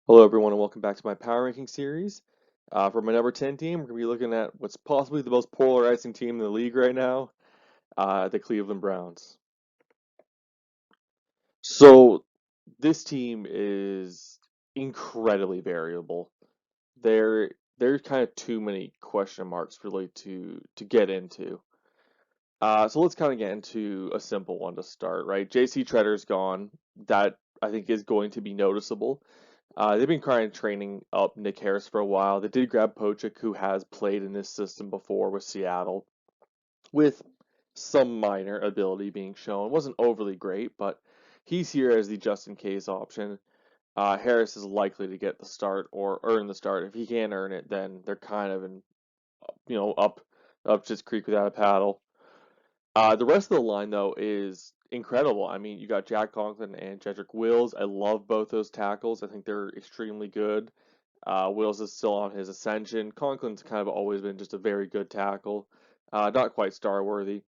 Hello, everyone, and welcome back to my power ranking series. For my number 10 team, we're going to be looking at what's possibly the most polarizing team in the league right now, the Cleveland Browns. So, this team is incredibly variable. There's kind of too many question marks really to get into. So let's kind of get into a simple one to start, right? JC Tretter's gone. That I think is going to be noticeable. They've been kind of training up Nick Harris for a while. They did grab Pochik, who has played in this system before with Seattle, with some minor ability being shown. Wasn't overly great, but he's here as the just in case option. Harris is likely to get the start or earn the start. If he can't earn it, then they're kind of in, up just creek without a paddle. The rest of the line, though, is incredible. I mean, you got Jack Conklin and Jedrick Wills. I love both those tackles. I think they're extremely good. Wills is still on his ascension. Conklin's kind of always been just a very good tackle. Not quite star worthy.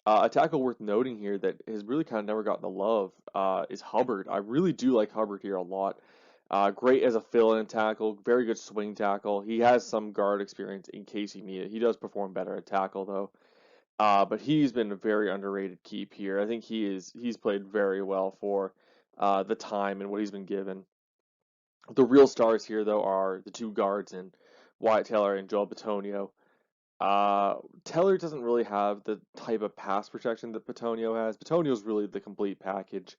A tackle worth noting here that has really kind of never gotten the love is Hubbard. I really do like Hubbard here a lot. Great as a fill-in tackle, very good swing tackle. He has some guard experience in case you need it. He does perform better at tackle though. But he's been a very underrated keep here. I think he's played very well for the time and what he's been given. The real stars here though are the two guards and Wyatt Teller and Joel Bitonio. Teller doesn't really have the type of pass protection that Bitonio has. Bitonio's really the complete package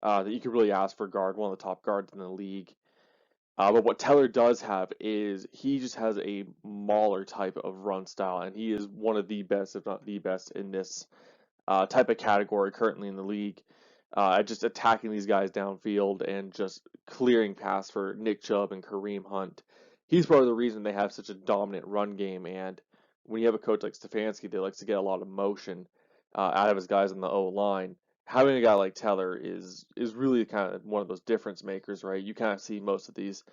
that you could really ask for guard, one of the top guards in the league. But what Teller does have is he just has a mauler type of run style, and he is one of the best, if not the best, in this type of category currently in the league. Just attacking these guys downfield and just clearing pass for Nick Chubb and Kareem Hunt. He's part of the reason they have such a dominant run game. And when you have a coach like Stefanski that likes to get a lot of motion out of his guys on the O line, having a guy like Teller is really kind of one of those difference makers, right? You kind of see most of these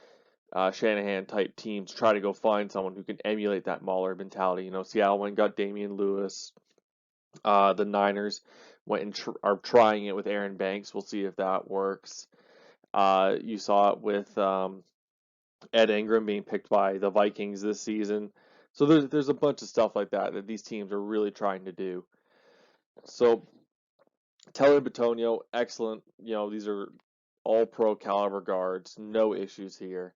Shanahan type teams try to go find someone who can emulate that Mauler mentality. You know, Seattle went and got Damian Lewis. The Niners went and are trying it with Aaron Banks. We'll see if that works. You saw it with Ed Ingram being picked by the Vikings this season. So there's a bunch of stuff like that that these teams are really trying to do. So Teller Bitonio, excellent. You know, these are all pro caliber guards. No issues here.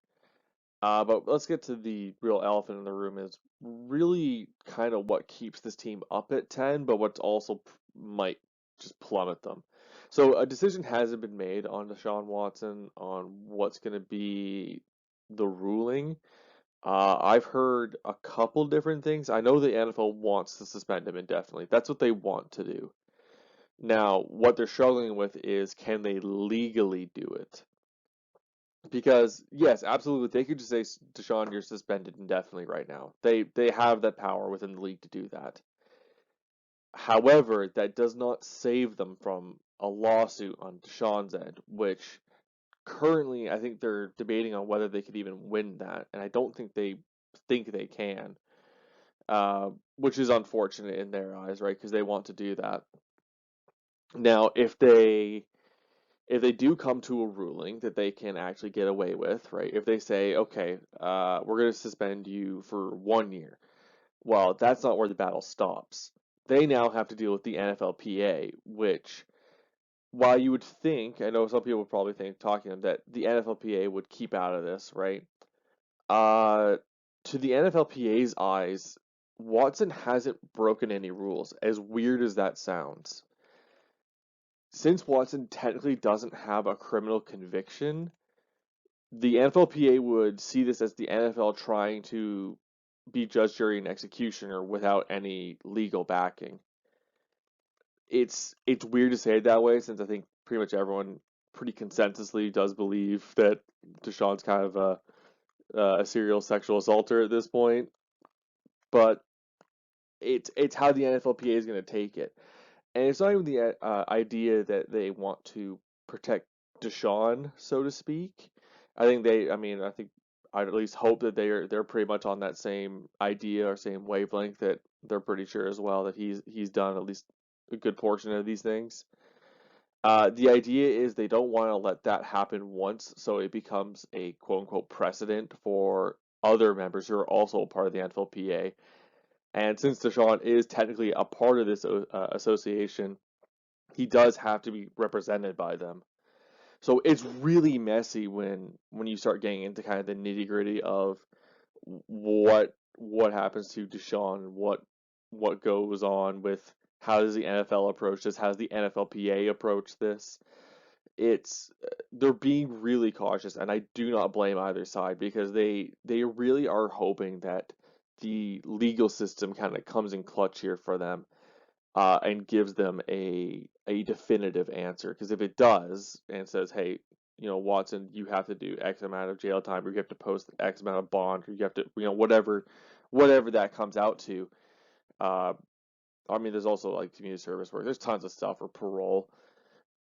But let's get to the real elephant in the room is really kind of what keeps this team up at 10, but what also might just plummet them. So a decision hasn't been made on Deshaun Watson on what's going to be the ruling. I've heard a couple different things. I know the NFL wants to suspend him indefinitely. That's what they want to do. Now, what they're struggling with is can they legally do it? Because yes, absolutely, they could just say, Deshaun, you're suspended indefinitely right now. They have that power within the league to do that. However, that does not save them from a lawsuit on Deshaun's end, which currently I think they're debating on whether they could even win that, and I don't think they can, which is unfortunate in their eyes, right? Because they want to do that. Now, if they do come to a ruling that they can actually get away with, right? If they say, okay, we're going to suspend you for 1 year, well, that's not where the battle stops. They now have to deal with the NFLPA, which, while you would think, I know some people would probably think, talking to them, that the NFLPA would keep out of this, right? Uh, to the NFLPA's eyes, Watson hasn't broken any rules, as weird as that sounds. Since Watson technically doesn't have a criminal conviction, the NFLPA would see this as the NFL trying to be judge, jury, and executioner without any legal backing. It's weird to say it that way since I think pretty much everyone pretty consensusly does believe that Deshaun's kind of a serial sexual assaulter at this point. But it's how the NFLPA is going to take it, and it's not even the idea that they want to protect Deshaun, so to speak. I think I'd at least hope that they're pretty much on that same idea or same wavelength that they're pretty sure as well that he's done at least a good portion of these things. The idea is they don't want to let that happen once, so it becomes a quote unquote precedent for other members who are also part of the NFLPA. And since Deshaun is technically a part of this association, he does have to be represented by them. So it's really messy when you start getting into kind of the nitty gritty of what happens to Deshaun and what goes on with how does the NFL approach this? How does the NFLPA approach this? It's they're being really cautious, and I do not blame either side because they really are hoping that the legal system kind of comes in clutch here for them, and gives them a definitive answer. Because if it does and says, hey, Watson, you have to do X amount of jail time, or you have to post X amount of bond, or you have to, whatever that comes out to. Uh, I mean, there's also like community service work. There's tons of stuff, or parole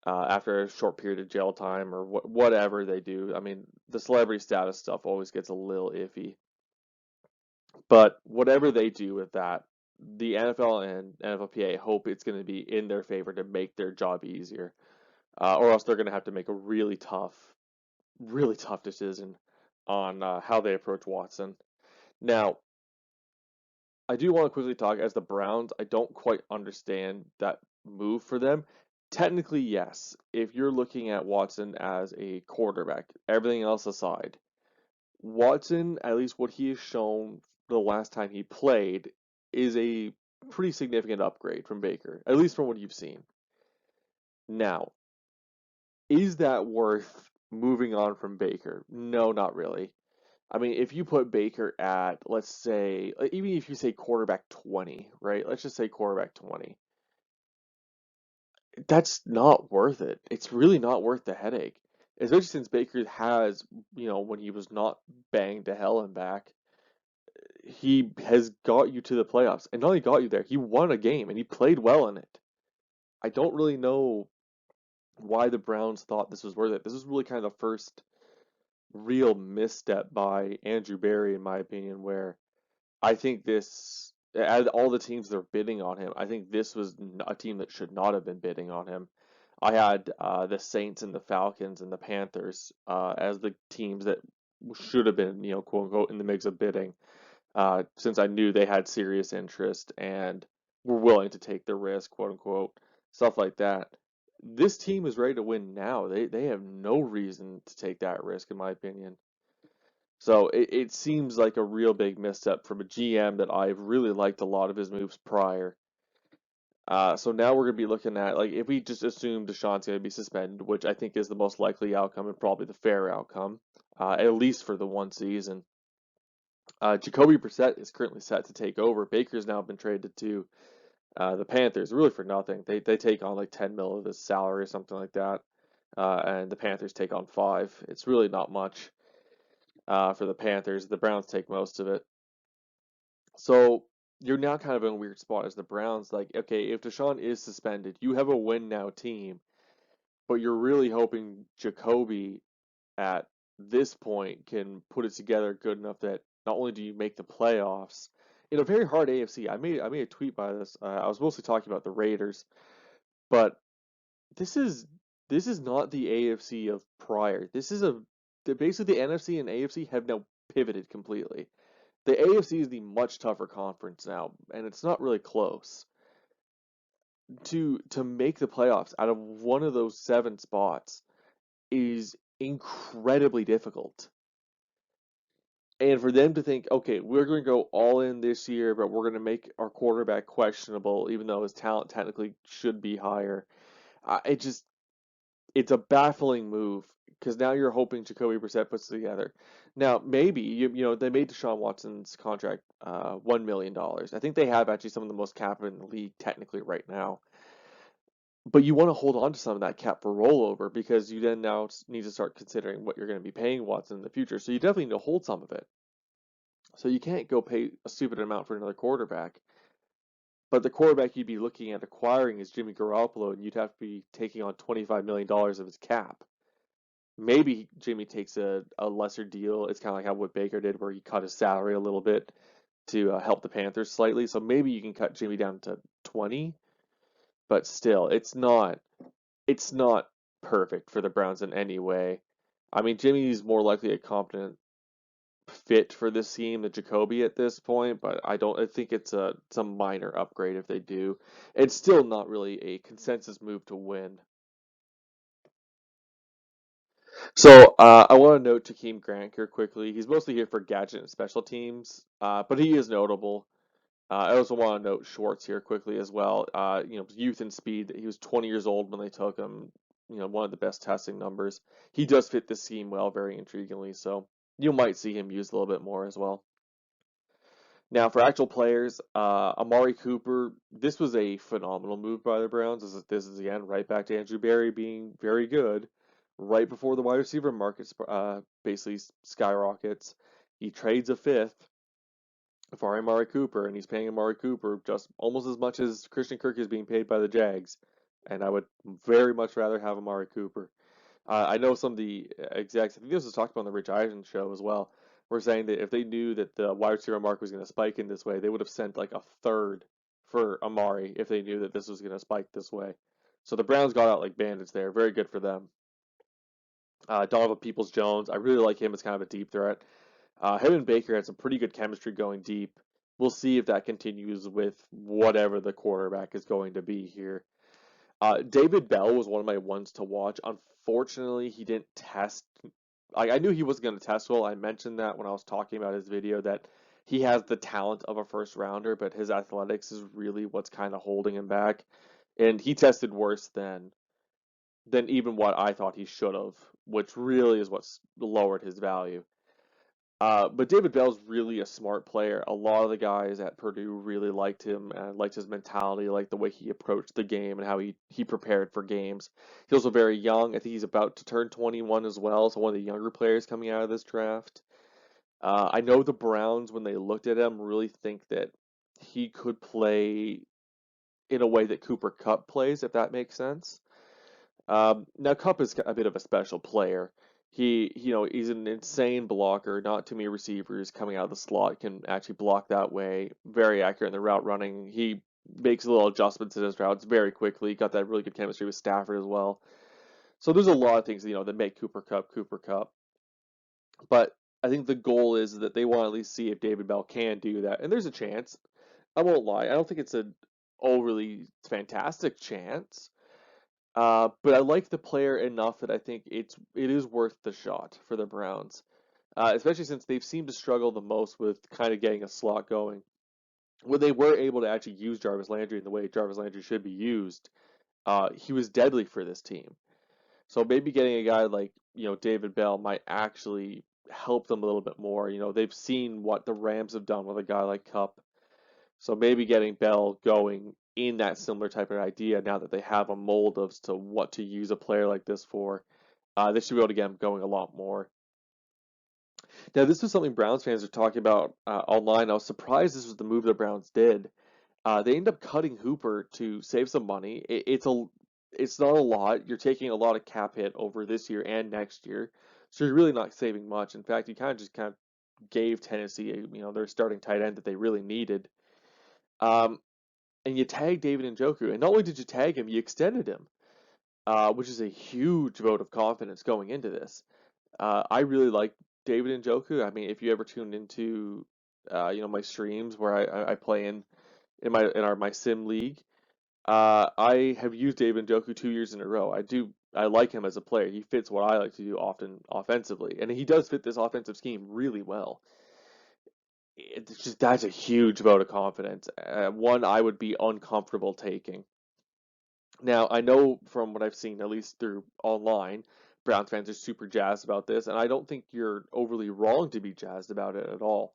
after a short period of jail time, or whatever they do. I mean, the celebrity status stuff always gets a little iffy. But whatever they do with that, the NFL and NFLPA hope it's going to be in their favor to make their job easier, or else they're going to have to make a really tough decision on how they approach Watson. Now, I do want to quickly talk as the Browns. I don't quite understand that move for them. Technically, yes. If you're looking at Watson as a quarterback, everything else aside, Watson, at least what he has shown the last time he played, is a pretty significant upgrade from Baker, at least from what you've seen. Now, is that worth moving on from Baker? No, not really. I mean, if you put Baker at, let's say, even if you say quarterback 20, right? Let's just say quarterback 20. That's not worth it. It's really not worth the headache. Especially since Baker has, when he was not banged to hell and back, he has got you to the playoffs. And not only got you there, he won a game and he played well in it. I don't really know why the Browns thought this was worth it. This was really kind of the first real misstep by Andrew Berry, in my opinion, where I think this, out of all the teams that are bidding on him, I think this was a team that should not have been bidding on him. I had the Saints and the Falcons and the Panthers as the teams that should have been, quote unquote, in the mix of bidding, since I knew they had serious interest and were willing to take the risk, quote unquote, stuff like that. This team is ready to win now. They have no reason to take that risk, in my opinion. So it seems like a real big misstep from a GM that I've really liked a lot of his moves prior. So now we're going to be looking at, like, if we just assume Deshaun's going to be suspended, which I think is the most likely outcome and probably the fair outcome, at least for the one season. Jacoby Brissett is currently set to take over. Baker's now been traded to the Panthers, really for nothing. They take on like 10 mil of his salary or something like that, and the Panthers take on 5. It's really not much for the Panthers. The Browns take most of it. So you're now kind of in a weird spot as the Browns. Like, okay, if Deshaun is suspended, you have a win now team, but you're really hoping Jacoby at this point can put it together good enough that not only do you make the playoffs in a very hard AFC. I made a tweet by this. I was mostly talking about the Raiders, but this is this is not the AFC of prior. This is basically the NFC and AFC have now pivoted completely. The AFC is the much tougher conference now, and it's not really close. To make the playoffs out of one of those 7 spots is incredibly difficult. And for them to think, okay, we're going to go all in this year, but we're going to make our quarterback questionable, even though his talent technically should be higher. It's a baffling move because now you're hoping Jacoby Brissett puts it together. Now, maybe they made Deshaun Watson's contract $1 million. I think they have actually some of the most cap in the league technically right now. But you want to hold on to some of that cap for rollover because you then now need to start considering what you're going to be paying Watson in the future. So you definitely need to hold some of it. So you can't go pay a stupid amount for another quarterback. But the quarterback you'd be looking at acquiring is Jimmy Garoppolo, and you'd have to be taking on $25 million of his cap. Maybe Jimmy takes a lesser deal. It's kind of like how what Baker did, where he cut his salary a little bit to help the Panthers slightly. So maybe you can cut Jimmy down to 20, but still, it's not. it's not perfect for the Browns in any way. I mean, Jimmy's more likely a competent fit for this team than Jacoby at this point, but I think it's a minor upgrade if they do. It's still not really a consensus move to win. So I want to note Jakeem Grant here quickly. He's mostly here for gadget and special teams, but he is notable. I also want to note Schwartz here quickly as well. Youth and speed. He was 20 years old when they took him. One of the best testing numbers. He does fit this scheme well, very intriguingly. So you might see him used a little bit more as well. Now, for actual players, Amari Cooper, this was a phenomenal move by the Browns. This is again right back to Andrew Berry being very good right before the wide receiver market basically skyrockets. He trades a fifth for Amari Cooper, and he's paying Amari Cooper just almost as much as Christian Kirk is being paid by the Jags. And I would very much rather have Amari Cooper. I know some of the execs, I think this was talked about on the Rich Eisen show as well, were saying that if they knew that the wide receiver market was going to spike in this way, they would have sent like a third for Amari if they knew that this was going to spike this way. So the Browns got out like bandits there. Very good for them. Donovan Peoples-Jones, I really like him as kind of a deep threat. Him and Baker had some pretty good chemistry going deep. We'll see if that continues with whatever the quarterback is going to be here. David Bell was one of my ones to watch. Unfortunately, he didn't test. I knew he wasn't going to test well. I mentioned that when I was talking about his video that he has the talent of a first rounder, but his athletics is really what's kind of holding him back. And he tested worse than even what I thought he should have, which really is what's lowered his value. But David Bell's really a smart player. A lot of the guys at Purdue really liked him and liked his mentality, liked the way he approached the game and how he prepared for games. He's also very young. I think he's about to turn 21 as well, so one of the younger players coming out of this draft. I know the Browns, when they looked at him, really think that he could play in a way that Cooper Kupp plays, if that makes sense. Now Cup is a bit of a special player. He's an insane blocker. Not too many receivers coming out of the slot can actually block that way. Very accurate in the route running. He makes little adjustments in his routes very quickly. Got that really good chemistry with Stafford as well. So there's a lot of things, that make Cooper Cup Cooper Cup. But I think the goal is that they want to at least see if David Bell can do that. And there's a chance. I won't lie. I don't think it's an overly fantastic chance. But I like the player enough that I think it is worth the shot for the Browns, especially since they've seemed to struggle the most with kind of getting a slot going. When they were able to actually use Jarvis Landry in the way Jarvis Landry should be used, he was deadly for this team. So maybe getting a guy like David Bell might actually help them a little bit more. They've seen what the Rams have done with a guy like Cup, so maybe getting Bell going in that similar type of idea now that they have a mold of to what to use a player like this for, they should be able to get him going a lot more. Now, this is something Browns fans are talking about online. I was surprised this was the move the Browns did. They end up cutting Hooper to save some money. It's not a lot. You're taking a lot of cap hit over this year and next year, so you're really not saving much. In fact, you kind of gave Tennessee, their starting tight end that they really needed. Um, and you tag David Njoku, and not only did you tag him, you extended him, which is a huge vote of confidence going into this. I really like David Njoku. I mean, if you ever tuned into, my streams where I play in my sim league, I have used David Njoku 2 years in a row. I like him as a player. He fits what I like to do often offensively, and he does fit this offensive scheme really well. It's just that's a huge vote of confidence. One I would be uncomfortable taking. Now, I know from what I've seen, at least through online, Browns fans are super jazzed about this, and I don't think you're overly wrong to be jazzed about it at all.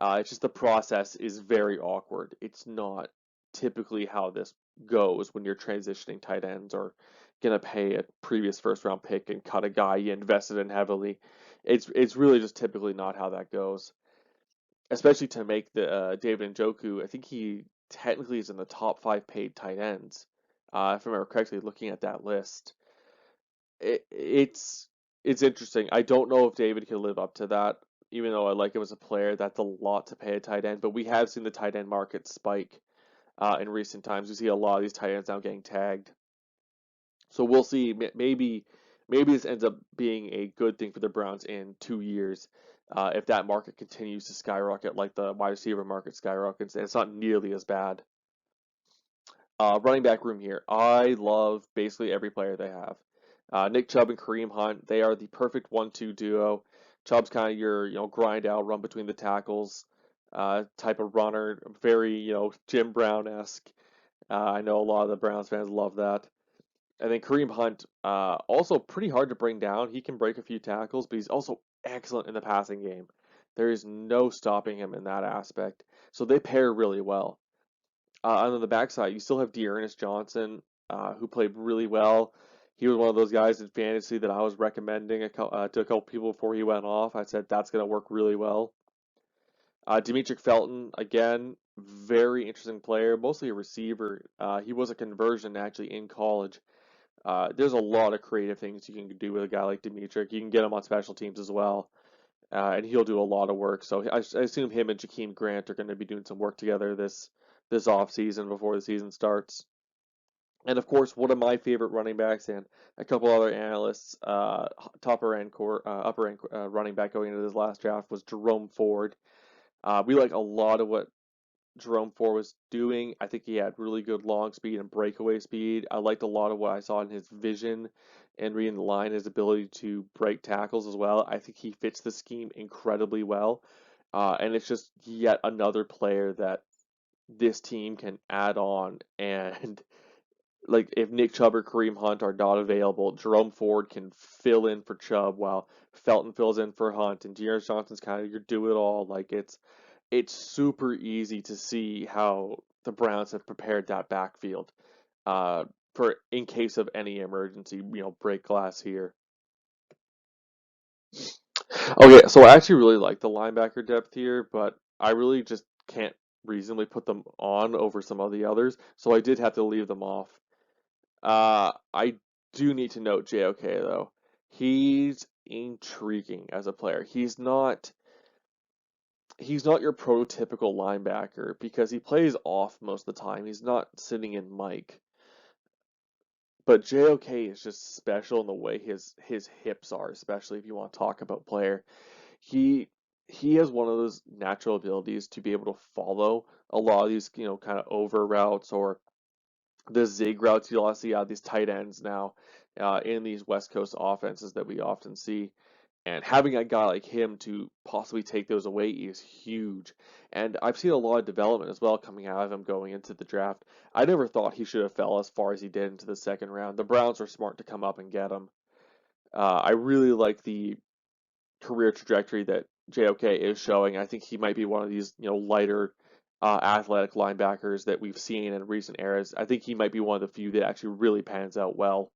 It's just the process is very awkward. It's not typically how this goes when you're transitioning tight ends or gonna pay a previous first round pick and cut a guy you invested in heavily. It's really just typically not how that goes, especially to make the David Njoku. I think he technically is in the top five paid tight ends, if I remember correctly, looking at that list. It's interesting. I don't know if David can live up to that, even though I like him as a player. That's a lot to pay a tight end, but we have seen the tight end market spike in recent times. We see a lot of these tight ends now getting tagged. So we'll see. Maybe this ends up being a good thing for the Browns in 2 years, if that market continues to skyrocket like the wide receiver market skyrockets, and it's not nearly as bad. Running back room here. I love basically every player they have. Nick Chubb and Kareem Hunt, they are the perfect 1-2 duo. Chubb's kind of your, grind out, run between the tackles, type of runner, very, Jim Brown-esque. I know a lot of the Browns fans love that. And then Kareem Hunt, also pretty hard to bring down. He can break a few tackles, but he's also excellent in the passing game. There is no stopping him in that aspect. So they pair really well. On the backside, you still have Dearness Johnson, who played really well. He was one of those guys in fantasy that I was recommending to a couple people before he went off. I said that's going to work really well. Demetric Felton, again, very interesting player, mostly a receiver. He was a conversion actually in college. There's a lot of creative things you can do with a guy like Demetric. You can get him on special teams as well, and he'll do a lot of work. So I assume him and Jakeem Grant are going to be doing some work together this off season before the season starts. And of course, one of my favorite running backs and a couple other analysts, upper end running back going into this last draft was Jerome Ford. We like a lot of what Jerome Ford was doing. I think he had really good long speed and breakaway speed. I liked a lot of what I saw in his vision and reading the line, his ability to break tackles as well. I think he fits the scheme incredibly well. And it's just yet another player that this team can add on. And like if Nick Chubb or Kareem Hunt are not available, Jerome Ford can fill in for Chubb while Felton fills in for Hunt, and Dearness Johnson's kind of your do it all. Like it's super easy to see how the Browns have prepared that backfield, uh, for in case of any emergency, break glass here. Okay, so I actually really like the linebacker depth here, but I really just can't reasonably put them on over some of the others, so I did have to leave them off. I do need to note JOK though. He's intriguing as a player. He's not your prototypical linebacker because he plays off most of the time. He's not sitting in Mike. But JOK is just special in the way his hips are, especially if you want to talk about player. He he has one of those natural abilities to be able to follow a lot of these, kind of over routes or the zig routes you'll see out of these tight ends now, in these West Coast offenses that we often see. And having a guy like him to possibly take those away is huge. And I've seen a lot of development as well coming out of him going into the draft. I never thought he should have fell as far as he did into the second round. The Browns were smart to come up and get him. I really like the career trajectory that JOK is showing. I think he might be one of these, lighter, athletic linebackers that we've seen in recent eras. I think he might be one of the few that actually really pans out well.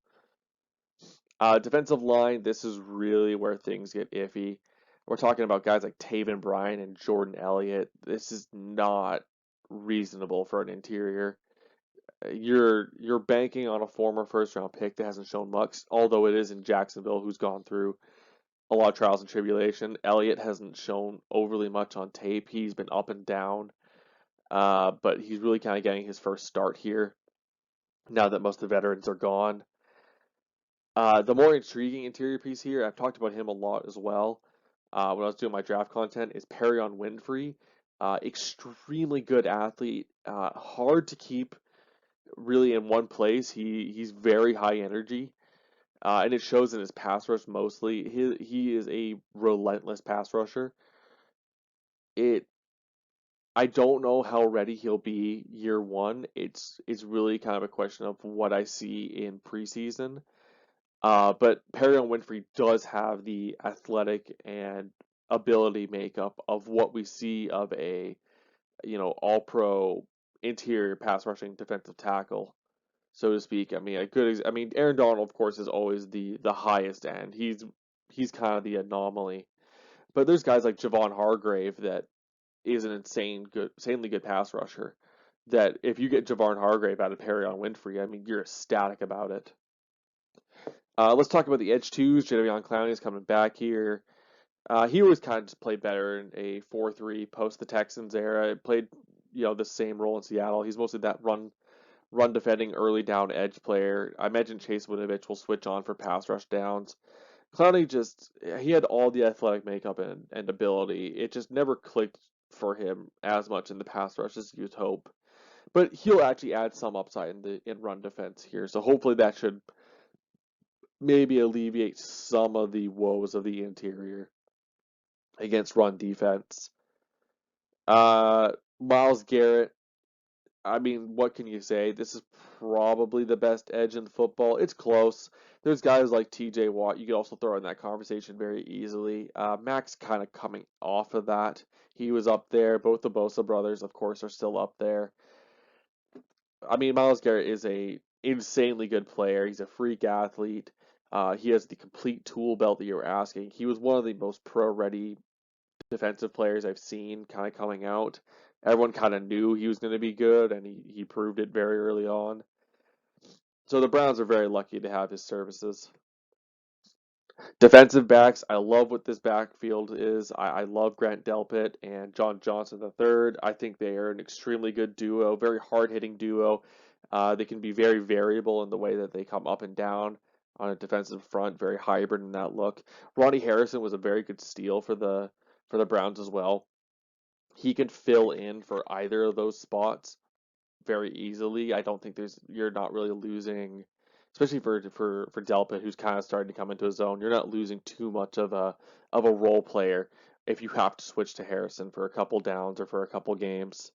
Defensive line, this is really where things get iffy. We're talking about guys like Taven Bryan and Jordan Elliott. This is not reasonable for an interior. You're banking on a former first round pick that hasn't shown much, although it is in Jacksonville, who's gone through a lot of trials and tribulation. Elliott hasn't shown overly much on tape. He's been up and down, but he's really kind of getting his first start here now that most of the veterans are gone. The more intriguing interior piece here, I've talked about him a lot as well, when I was doing my draft content, is Perrion Winfrey. Extremely good athlete, hard to keep really in one place. He's very high energy, and it shows in his pass rush mostly. He is a relentless pass rusher. It I don't know how ready he'll be year one. It's really kind of a question of what I see in preseason. But Perrion Winfrey does have the athletic and ability makeup of what we see of a, all pro interior pass rushing defensive tackle, so to speak. I mean, I mean, Aaron Donald, of course, is always the highest end. He's kind of the anomaly. But there's guys like Javon Hargrave that is an insanely good pass rusher. That if you get Javon Hargrave out of Perrion Winfrey, I mean, you're ecstatic about it. Let's talk about the edge twos. Jadeveon Clowney is coming back here. He always kind of just played better in a 4-3 post the Texans era. Played, the same role in Seattle. He's mostly that run defending, early down edge player. I imagine Chase Winovich will switch on for pass rush downs. Clowney just, he had all the athletic makeup and ability. It just never clicked for him as much in the pass rush as you'd hope. But he'll actually add some upside in run defense here. So hopefully that should maybe alleviate some of the woes of the interior against run defense. Miles Garrett, I mean, what can you say? This is probably the best edge in football. It's close. There's guys like TJ Watt you could also throw in that conversation very easily. Max kind of coming off of that. He was up there. Both the Bosa brothers, of course, are still up there. I mean, Miles Garrett is a insanely good player. He's a freak athlete. He has the complete tool belt that you're asking. He was one of the most pro-ready defensive players I've seen kind of coming out. Everyone kind of knew he was going to be good, and he proved it very early on. So the Browns are very lucky to have his services. Defensive backs, I love what this backfield is. I love Grant Delpit and John Johnson III. I think they are an extremely good duo, very hard-hitting duo. They can be very variable in the way that they come up and down on a defensive front, very hybrid in that look. Ronnie Harrison was a very good steal for the Browns as well. He can fill in for either of those spots very easily. I don't think you're not really losing, especially for Delpit, who's kind of starting to come into his own. You're not losing too much of a role player if you have to switch to Harrison for a couple downs or for a couple games.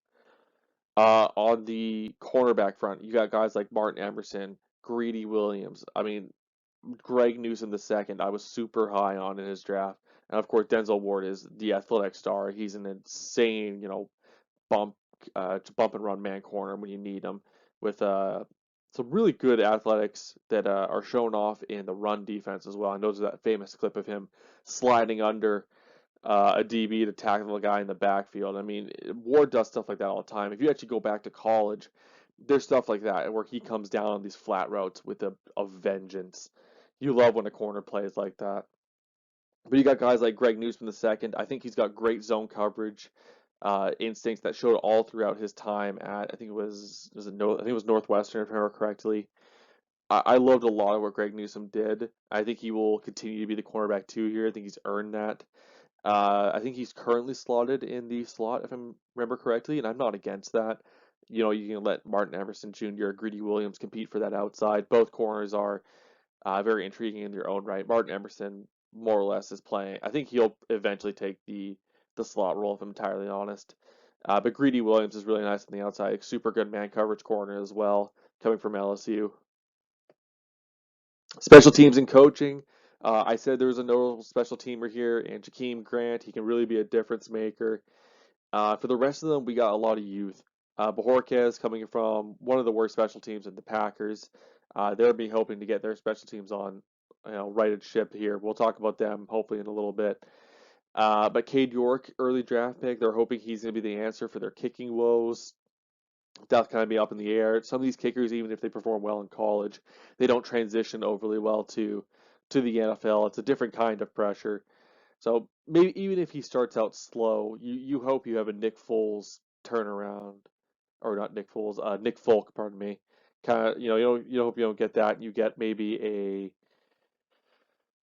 On the cornerback front, you got guys like Martin Emerson, Greedy Williams. I mean, Greg Newsome the second, I was super high on in his draft. And of course, Denzel Ward is the athletic star. He's an insane, bump, bump and run man corner when you need him, with some really good athletics that are shown off in the run defense as well. I know there's that famous clip of him sliding under a DB to tackle a guy in the backfield. I mean, Ward does stuff like that all the time. If you actually go back to college, there's stuff like that where he comes down on these flat routes with a vengeance. You love when a corner plays like that. But you got guys like Greg Newsome the second. I think he's got great zone coverage instincts that showed all throughout his time at I think it was Northwestern if I remember correctly. I loved a lot of what Greg Newsome did. I think he will continue to be the cornerback two here. I think he's earned that. I think he's currently slotted in the slot, if I remember correctly, and I'm not against that. You can let Martin Emerson Jr., Greedy Williams compete for that outside. Both corners are very intriguing in their own right. Martin Emerson, more or less, is playing. I think he'll eventually take the slot role, if I'm entirely honest. But Greedy Williams is really nice on the outside. Super good man coverage corner as well, coming from LSU. Special teams and coaching. I said there was a notable special teamer here, and Jakeem Grant. He can really be a difference maker. For the rest of them, we got a lot of youth. Bajorquez coming from one of the worst special teams in the Packers. They'll be hoping to get their special teams on, righted ship here. We'll talk about them hopefully in a little bit. But Cade York, early draft pick, they're hoping he's going to be the answer for their kicking woes. That'll kind of be up in the air. Some of these kickers, even if they perform well in college, they don't transition overly well to the NFL. It's a different kind of pressure. So maybe even if he starts out slow, you hope you have a Nick Foles turnaround, or not Nick Foles, Nick Folk, pardon me. Kind of, you hope you don't get that. You get maybe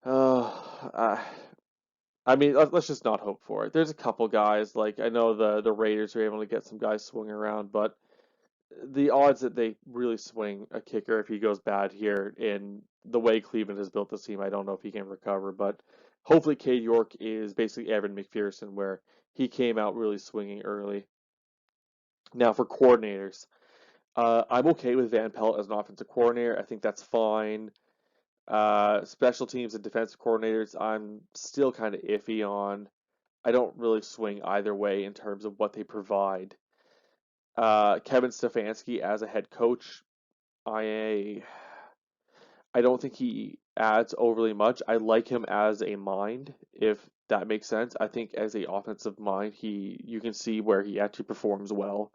uh, uh, I mean, let's just not hope for it. There's a couple guys, like I know the Raiders are able to get some guys swinging around, but the odds that they really swing a kicker if he goes bad here in the way Cleveland has built this team, I don't know if he can recover. But hopefully, Cade York is basically Evan McPherson, where he came out really swinging early. Now for coordinators, I'm okay with Van Pelt as an offensive coordinator. I think that's fine. Special teams and defensive coordinators, I'm still kind of iffy on. I don't really swing either way in terms of what they provide. Kevin Stefanski as a head coach, I I don't think he adds overly much. I like him as a mind, if that makes sense. I think as a offensive mind, you can see where he actually performs well.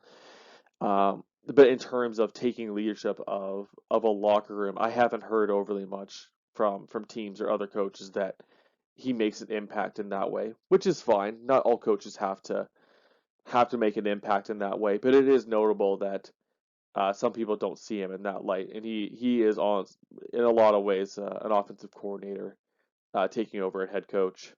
But in terms of taking leadership of a locker room, I haven't heard overly much from teams or other coaches that he makes an impact in that way, which is fine. Not all coaches have to make an impact in that way, but it is notable that Some people don't see him in that light, and he is on in a lot of ways an offensive coordinator taking over a head coach.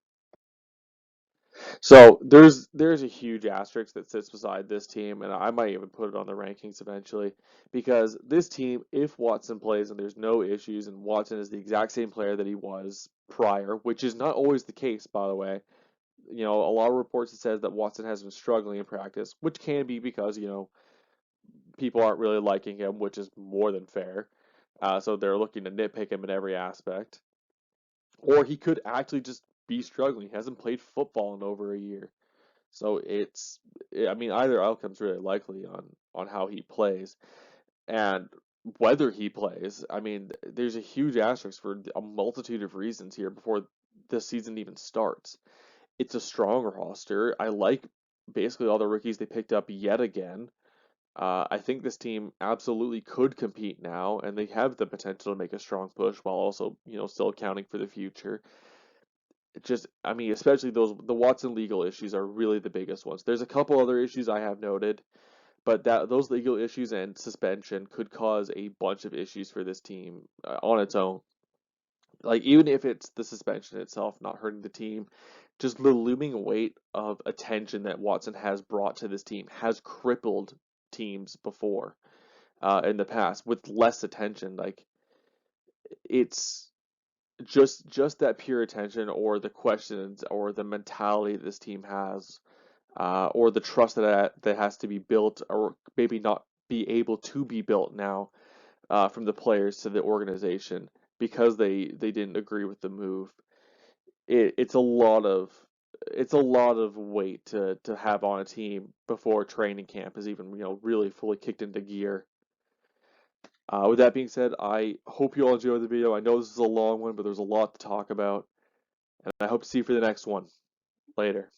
So there's a huge asterisk that sits beside this team, and I might even put it on the rankings eventually, because this team, if Watson plays and there's no issues, and Watson is the exact same player that he was prior, which is not always the case, by the way. A lot of reports that says that Watson has been struggling in practice, which can be because people aren't really liking him, which is more than fair. So they're looking to nitpick him in every aspect, or he could actually just be struggling. He hasn't played football in over a year. So I mean, either outcome's really likely on how he plays and whether he plays. I mean, there's a huge asterisk for a multitude of reasons here before the season even starts. It's a strong roster. I like basically all the rookies they picked up yet again. I think this team absolutely could compete now, and they have the potential to make a strong push while also, still accounting for the future. I mean, especially the Watson legal issues are really the biggest ones. There's a couple other issues I have noted, but that those legal issues and suspension could cause a bunch of issues for this team on its own. Like even if it's the suspension itself not hurting the team, just the looming weight of attention that Watson has brought to this team has crippled teams before in the past with less attention. Like it's just that pure attention or the questions or the mentality this team has or the trust that has to be built or maybe not be able to be built now from the players to the organization because they didn't agree with the move. It's a lot of weight to have on a team before training camp is even really fully kicked into gear. With that being said, I hope you all enjoyed the video. I know this is a long one, but there's a lot to talk about, and I hope to see you for the next one. Later.